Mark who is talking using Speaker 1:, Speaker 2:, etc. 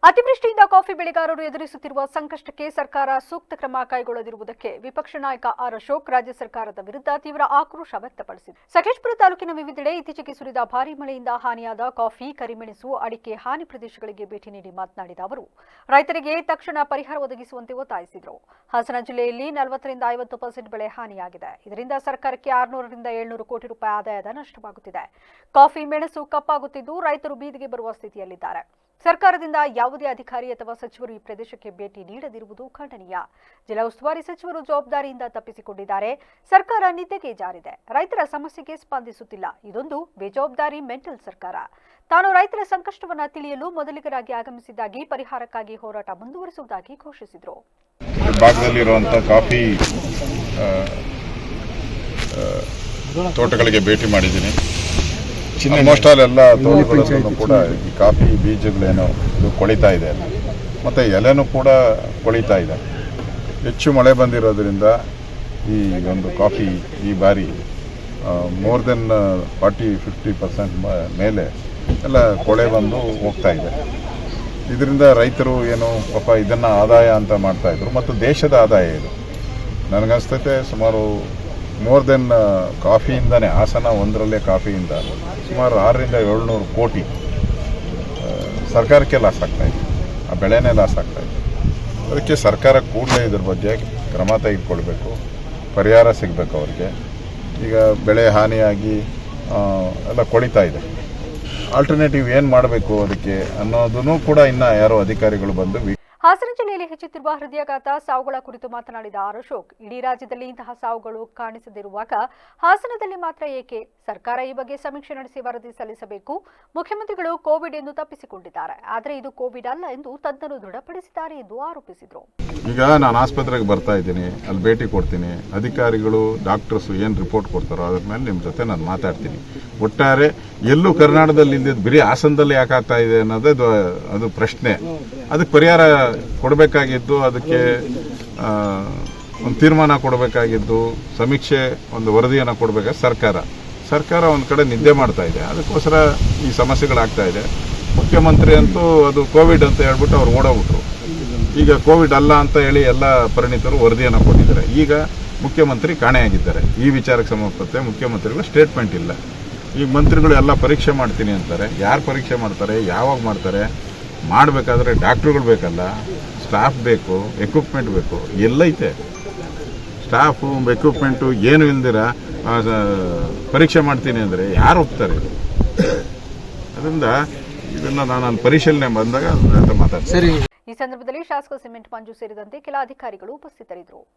Speaker 1: ಅತಿವೃಷ್ಟಿಯಿಂದ ಕಾಫಿ ಬೆಳೆಗಾರರು ಎದುರಿಸುತ್ತಿರುವ ಸಂಕಷ್ಟಕ್ಕೆ ಸರ್ಕಾರ ಸೂಕ್ತ ಕ್ರಮ ಕೈಗೊಳ್ಳದಿರುವುದಕ್ಕೆ ವಿಪಕ್ಷ ನಾಯಕ ಆರ್ ಅಶೋಕ್ ರಾಜ್ಯ ಸರ್ಕಾರದ ವಿರುದ್ಧ ತೀವ್ರ ಆಕ್ರೋಶ ವ್ಯಕ್ತಪಡಿಸಿದರು. ಸಕಲೇಶಪುರ ತಾಲೂಕಿನ ವಿವಿಧೆಡೆ ಇತ್ತೀಚೆಗೆ ಸುರಿದ ಭಾರೀ ಮಳೆಯಿಂದ ಹಾನಿಯಾದ ಕಾಫಿ, ಕರಿಮೆಣಸು, ಅಡಿಕೆ ಹಾನಿ ಪ್ರದೇಶಗಳಿಗೆ ಭೇಟಿ ನೀಡಿ ಮಾತನಾಡಿದ ಅವರು ರೈತರಿಗೆ ತಕ್ಷಣ ಪರಿಹಾರ ಒದಗಿಸುವಂತೆ ಒತ್ತಾಯಿಸಿದರು. ಹಾಸನ ಜಿಲ್ಲೆಯಲ್ಲಿ 40ರಿಂದ 50% ಬೆಳೆ ಹಾನಿಯಾಗಿದೆ. ಇದರಿಂದ ಸರ್ಕಾರಕ್ಕೆ 600ರಿಂದ 700 ಕೋಟಿ ರೂಪಾಯಿ ಆದಾಯದ ನಷ್ಟವಾಗುತ್ತಿದೆ. ಕಾಫಿ, ಮೆಣಸು ಕಪ್ಪಾಗುತ್ತಿದ್ದು ರೈತರು ಬೀದಿಗೆ ಬರುವ ಸ್ಥಿತಿಯಲ್ಲಿದ್ದಾರೆ. ಸರ್ಕಾರದಿಂದ ಯಾವುದೇ ಅಧಿಕಾರಿ ಅಥವಾ ಸಚಿವರು ಈ ಪ್ರದೇಶಕ್ಕೆ ಭೇಟಿ ನೀಡದಿರುವುದು ಖಂಡನೀಯ. ಜಿಲ್ಲಾ ಉಸ್ತುವಾರಿ ಸಚಿವರು ಜವಾಬ್ದಾರಿಯಿಂದ ತಪ್ಪಿಸಿಕೊಂಡಿದ್ದಾರೆ. ಸರ್ಕಾರ ನಿದ್ದೆಗೆ ಜಾರಿದೆ. ರೈತರ ಸಮಸ್ಯೆಗೆ ಸ್ಪಂದಿಸುತ್ತಿಲ್ಲ. ಇದೊಂದು ಬೇಜವಾಬ್ದಾರಿ ಮೆಂಟಲ್ ಸರ್ಕಾರ. ತಾನು ರೈತರ ಸಂಕಷ್ಟವನ್ನು ತಿಳಿಯಲು ಮೊದಲಿಗರಾಗಿ ಆಗಮಿಸಿದ್ದಾಗಿ ಪರಿಹಾರಕ್ಕಾಗಿ ಹೋರಾಟ ಮುಂದುವರಿಸುವುದಾಗಿ ಘೋಷಿಸಿದರು.
Speaker 2: ಭಾಗದಲ್ಲಿರುವಂತಹ ಕಾಫಿ ತೋಟಗಳಿಗೆ ಭೇಟಿ ಮಾಡಿದ್ದೀನಿ. ಆಲ್ಮೋಸ್ಟ್ ಆಲ್ ಎಲ್ಲ ತೋಟಗಳಲ್ಲೂ ಕೂಡ ಈ ಕಾಫಿ ಬೀಜಗಳೇನೋ ಇದು ಕೊಳಿತಾ ಇದೆ, ಮತ್ತು ಎಲೆನೂ ಕೂಡ ಕೊಳಿತಾ ಇದೆ. ಹೆಚ್ಚು ಮಳೆ ಬಂದಿರೋದ್ರಿಂದ ಈ ಒಂದು ಕಾಫಿ ಈ ಬಾರಿ ಮೋರ್ ದೆನ್ 40-50% ಮೇಲೆ ಎಲ್ಲ ಕೊಳೆ ಬಂದು ಹೋಗ್ತಾ ಇದೆ. ಇದರಿಂದ ರೈತರು ಏನು ಪಾಪ ಇದನ್ನು ಆದಾಯ ಅಂತ ಮಾಡ್ತಾಯಿದ್ರು, ಮತ್ತು ದೇಶದ ಆದಾಯ ಇದು. ನನಗನ್ಸ್ತೈತೆ ಸುಮಾರು ಮೋರ್ ದೆನ್ ಕಾಫಿಯಿಂದನೇ, ಹಾಸನ ಒಂದರಲ್ಲೇ ಕಾಫಿಯಿಂದ ಸುಮಾರು 600ರಿಂದ 700 ಕೋಟಿ ಸರ್ಕಾರಕ್ಕೆ ಲಾಸ್ ಆಗ್ತಾಯಿದೆ. ಆ ಬೆಳೆನೇ ಲಾಸ್ ಆಗ್ತಾಯಿದೆ. ಅದಕ್ಕೆ ಸರ್ಕಾರ ಕೂಡಲೇ ಇದ್ರ ಬಗ್ಗೆ ಕ್ರಮ ತೆಗೆದುಕೊಳ್ಬೇಕು, ಪರಿಹಾರ ಸಿಗಬೇಕು ಅವರಿಗೆ. ಈಗ ಬೆಳೆ ಹಾನಿಯಾಗಿ ಎಲ್ಲ ಕೊಳಿತಾ ಇದೆ. ಆಲ್ಟರ್ನೇಟಿವ್ ಏನು ಮಾಡಬೇಕು ಅದಕ್ಕೆ ಅನ್ನೋದನ್ನು ಕೂಡ ಇನ್ನು ಯಾರೋ ಅಧಿಕಾರಿಗಳು ಬಂದು.
Speaker 1: ಹಾಸನ ಜಿಲ್ಲೆಯಲ್ಲಿ ಹೆಚ್ಚುತ್ತಿರುವ ಹೃದಯಾಘಾತ ಸಾವುಗಳ ಕುರಿತು ಮಾತನಾಡಿದ ಆರ್ ಅಶೋಕ್, ಇಡೀ ರಾಜ್ಯದಲ್ಲಿ ಇಂತಹ ಸಾವುಗಳು ಕಾಣಿಸದಿರುವಾಗ ಹಾಸನದಲ್ಲಿ ಮಾತ್ರ ಏಕೆ? ಸರ್ಕಾರ ಈ ಬಗ್ಗೆ ಸಮೀಕ್ಷೆ ನಡೆಸಿ ವರದಿ ಸಲ್ಲಿಸಬೇಕು. ಮುಖ್ಯಮಂತ್ರಿಗಳು ಕೋವಿಡ್ ಎಂದು ತಪ್ಪಿಸಿಕೊಂಡಿದ್ದಾರೆ, ಆದರೆ ಇದು ಕೋವಿಡ್ ಅಲ್ಲ ಎಂದು ತಜ್ಞರು ದೃಢಪಡಿಸಿದ್ದಾರೆ ಎಂದು ಆರೋಪಿಸಿದರು.
Speaker 2: ಈಗ ನಾನು ಆಸ್ಪತ್ರೆಗೆ ಬರ್ತಾ ಇದ್ದೀನಿ, ಅಲ್ಲಿ ಭೇಟಿ ಕೊಡ್ತೀನಿ. ಅಧಿಕಾರಿಗಳು, ಡಾಕ್ಟರ್ಸ್ ಏನು ರಿಪೋರ್ಟ್ ಕೊಡ್ತಾರೋ ಅದ್ರ ಮೇಲೆ ನಿಮ್ಮ ಜೊತೆ ನಾನು ಮಾತಾಡ್ತೀನಿ. ಒಟ್ಟಾರೆ ಎಲ್ಲೂ ಕರ್ನಾಟಕದಲ್ಲಿ ಇಲ್ದಿದ್ದು ಬರೀ ಹಾಸನದಲ್ಲಿ ಯಾಕೆ ಆಗ್ತಾ ಇದೆ ಅನ್ನೋದು ಅದು ಪ್ರಶ್ನೆ. ಅದಕ್ಕೆ ಪರಿಹಾರ ಕೊಡಬೇಕಾಗಿದ್ದು, ಅದಕ್ಕೆ ಒಂದು ತೀರ್ಮಾನ ಕೊಡಬೇಕಾಗಿದ್ದು, ಸಮೀಕ್ಷೆ ಒಂದು ವರದಿಯನ್ನು ಕೊಡಬೇಕಾದ ಸರ್ಕಾರ ಒಂದು ಕಡೆ ನಿದ್ದೆ ಮಾಡ್ತಾ ಇದೆ. ಅದಕ್ಕೋಸ್ಕರ ಈ ಸಮಸ್ಯೆಗಳಾಗ್ತಾ ಇದೆ. ಮುಖ್ಯಮಂತ್ರಿ ಅಂತೂ ಅದು ಕೋವಿಡ್ ಅಂತ ಹೇಳ್ಬಿಟ್ಟು ಅವ್ರು ಓಡೋಗ್ಬಿಟ್ರು. ಈಗ ಕೋವಿಡ್ ಅಲ್ಲ ಅಂತ ಹೇಳಿ ಎಲ್ಲ ಪರಿಣಿತರು ವರದಿಯನ್ನು ಕೊಟ್ಟಿದ್ದಾರೆ. ಈಗ ಮುಖ್ಯಮಂತ್ರಿ ಕಾಣೆಯಾಗಿದ್ದಾರೆ. ಈ ವಿಚಾರಕ್ಕೆ ಸಂಬಂಧಪಟ್ಟಂತೆ ಮುಖ್ಯಮಂತ್ರಿಗಳ ಸ್ಟೇಟ್ಮೆಂಟ್ ಇಲ್ಲ. ಈಗ ಮಂತ್ರಿಗಳು ಎಲ್ಲ ಪರೀಕ್ಷೆ ಮಾಡ್ತೀನಿ ಅಂತಾರೆ. ಯಾರು ಪರೀಕ್ಷೆ ಮಾಡ್ತಾರೆ, ಯಾವಾಗ ಮಾಡ್ತಾರೆ? ಮಾಡಬೇಕಾದ್ರೆ ಡಾಕ್ಟ್ರುಗಳು ಬೇಕಲ್ಲ, ಸ್ಟಾಫ್ ಬೇಕು, ಎಕ್ವಿಪ್ಮೆಂಟ್ ಬೇಕು. ಎಲ್ಲೈತೆ ಸ್ಟಾಫು, ಎಕ್ವಿಪ್ಮೆಂಟು ಏನು ಇಲ್ದಿರ ಪರೀಕ್ಷೆ ಮಾಡ್ತೀನಿ ಅಂದರೆ ಯಾರು ಹೋಗ್ತಾರೆ? ಅದರಿಂದ ಇದನ್ನು ನಾನು ಪರಿಶೀಲನೆ ಬಂದಾಗ ಮಾತಾಡ್ತೀನಿ.
Speaker 1: ಈ ಸಂದರ್ಭದಲ್ಲಿ ಶಾಸಕ ಸಿಮೆಂಟ್ ಮಂಜು ಸೇರಿದಂತೆ ಕೆಲ ಅಧಿಕಾರಿಗಳು ಉಪಸ್ಥಿತರಿದ್ದರು.